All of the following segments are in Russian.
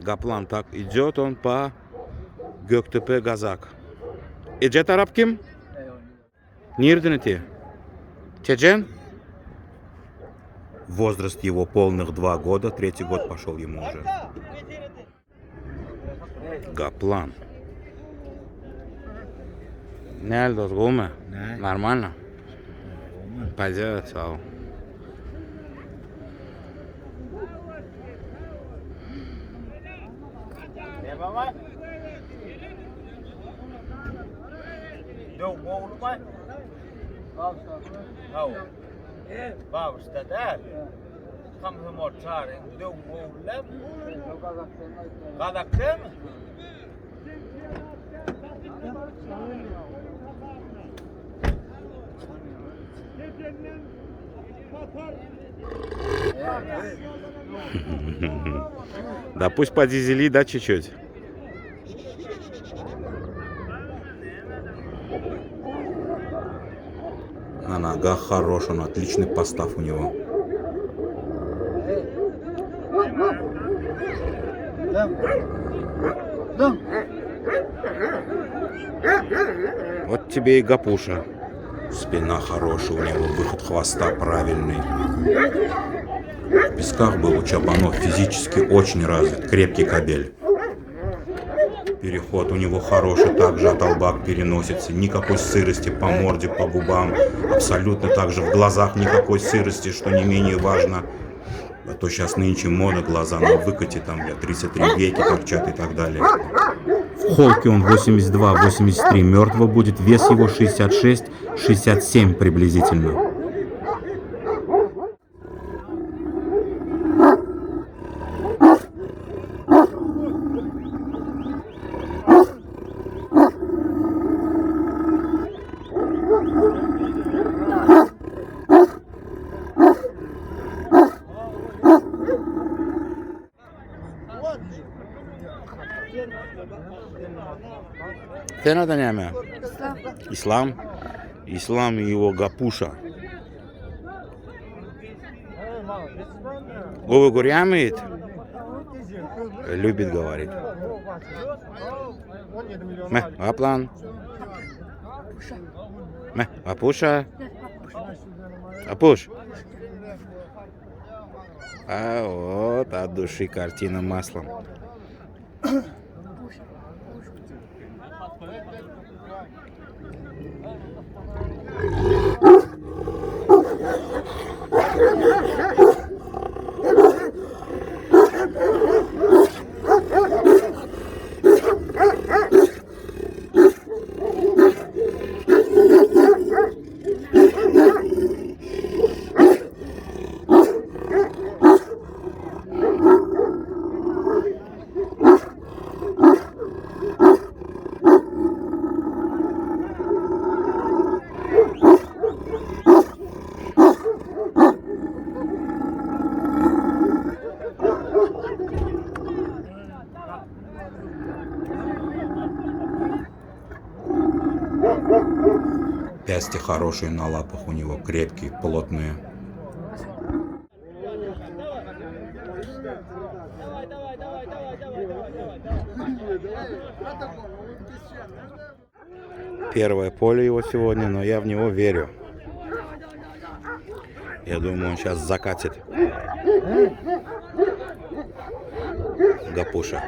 Гаплан так идет он по Göktepe Gazak. Ece taraf kim? Nereden идти? Чечен? Возраст его полных 2 года, 3-й год пошел ему уже. Гаплан. Ne oldu Gome? Нормально? Пойдет, сау. Да пусть подизели, да, чуть-чуть. На ногах хорош, он отличный постав у него. Вот тебе и Гапуша. Спина хорошая у него, выход хвоста правильный. В песках был у Чабанов, физически очень развит, крепкий кобель. Переход у него хороший, также от Албак переносится. Никакой сырости по морде, по губам. Абсолютно также в глазах никакой сырости, что не менее важно. А то сейчас нынче мода, глаза на выкате, там, 33 веки торчат и так далее. В холке он 82-83 мертвого будет, вес его 66-67 приблизительно. Ты надо нами? Ислам. Ислам и его Гапуша. Говы гурямит. Любит говорить. Аплан. Апуша. Апуш. А вот от души картина маслом. Пясти хорошие на лапах у него, крепкие, плотные. Первое поле его сегодня, но я в него верю. Я думаю, он сейчас закатит. Гапуша.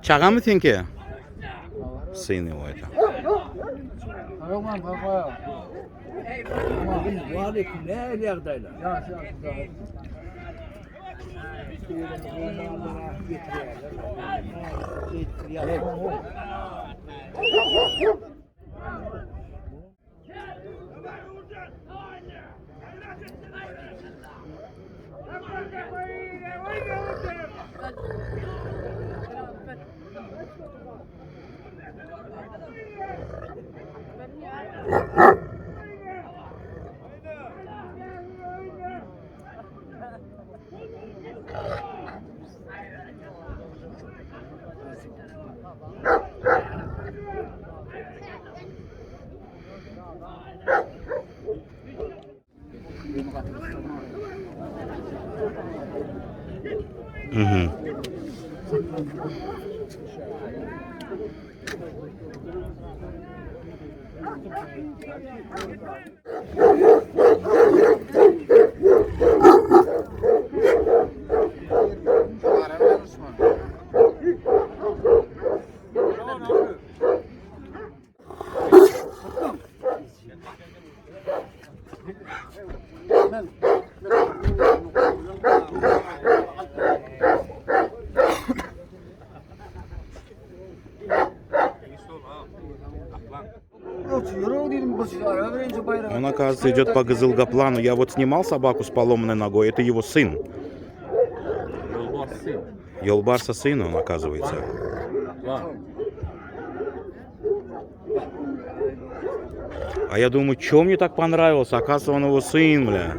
Чага mı tinki? Сын его это. Угу. Он, оказывается, идет по Кызылгаплану. Я вот снимал собаку с поломанной ногой. Это его сын. Ёлбарса сын он, оказывается. А я думаю, что мне так понравился? Оказывается, он его сын, бля.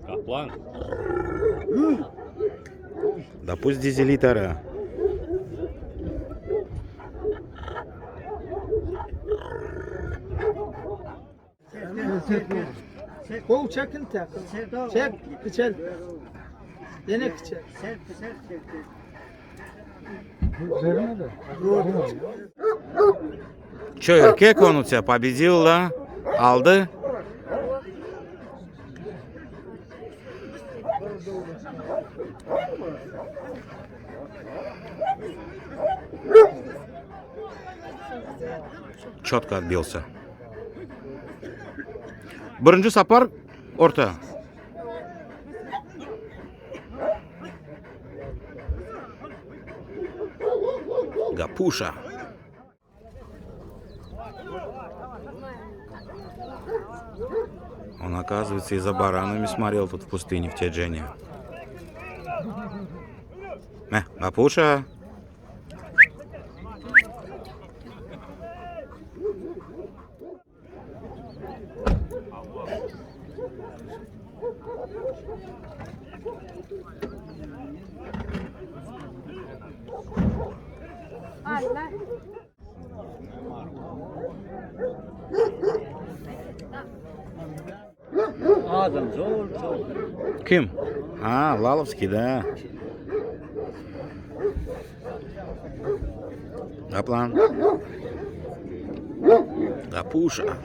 Каплан. Да пусть дизелитера. Kol çekin tek. Çek, kıçel. Yine kıçel. Че, эркек он у тебя победил, да? Алды? Четко отбился. Birinchi safar o'rta. Гапуша. Он, оказывается, и за баранами смотрел тут в пустыне в Теджене. Гапуша. Adam zor. Kim? А, Лаловский, да. Каплан. Гапуша.